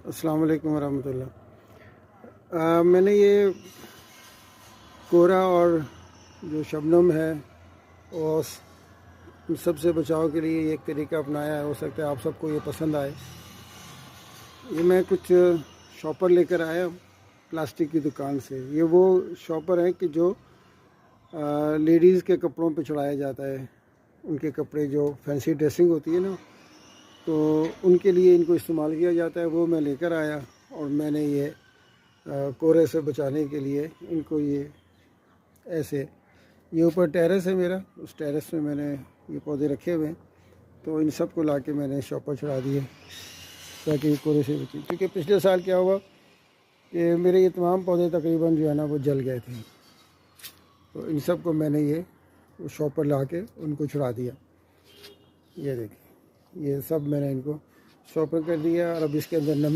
अस्सलाम वालेकुम वरहमतुल्लाह। मैंने ये कोहरा और जो शबनम है और उन सब से बचाव के लिए एक तरीका अपनाया है। हो सकता है आप सबको ये पसंद आए। ये मैं कुछ शॉपर लेकर आया प्लास्टिक की दुकान से। ये वो शॉपर हैं कि जो लेडीज़ के कपड़ों पे चढ़ाया जाता है। उनके कपड़े जो फैंसी ड्रेसिंग होती है ना, तो उनके लिए इनको इस्तेमाल किया जाता है। वो मैं लेकर आया और मैंने ये कोहरे से बचाने के लिए इनको ये ऐसे, ये ऊपर टेरेस है मेरा, उस टेरेस में मैंने ये पौधे रखे हुए हैं। तो इन सब को ला के मैंने शॉपर चढ़ा दिए ताकि कोहरे से बचे। क्योंकि पिछले साल क्या हुआ कि मेरे ये तमाम पौधे तकरीबन जो है ना वो जल गए थे। तो इन सब को मैंने ये शॉपर ला के उनको छुड़ा दिया। ये देखिए, ये सब मैंने इनको शॉपर कर दिया और अब इसके अंदर नमी